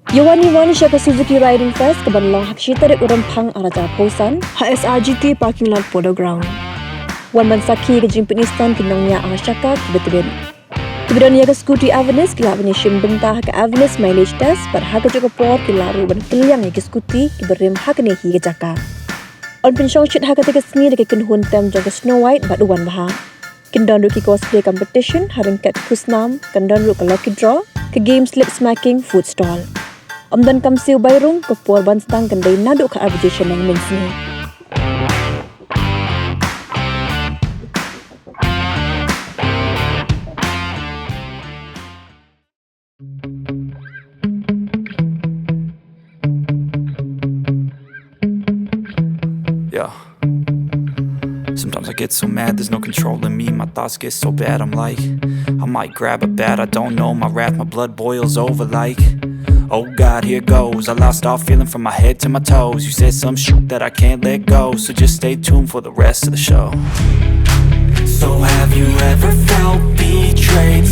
Ïawan siya ka Suzuki Riding Fest ke banlang hak si Tarik Rymphang araja Posan Srgt parking lot Polo ground. Wan man saki ke jimpinistan kinongnya asyaka kibetibin. Kemudian ia ke skuti Avenis kila benishim bentah ke Avenis mileage test pada hak juga por kila ruban keliang ke skuti kiberim hak ni hi ke jaka. On pensyong shit hak ketika seni dekat kenhun tem jaga Snow White bad uwan baha. Kendon ruki cosplay competition haringkat kusnam kendon ruk ke lucky draw ke game slip smacking food stall. Omdan kamsiu bayrung ke por ban stang kendai naduk ke arbitration yang mensini. Yeah. Sometimes I get so mad, there's no controlling me. My thoughts get so bad, I'm like, I might grab a bat, I don't know. My wrath, my blood boils over like, oh God, here goes. I lost all feeling from my head to my toes. You said some shit that I can't let go, so just stay tuned for the rest of the show. So have you ever felt betrayed?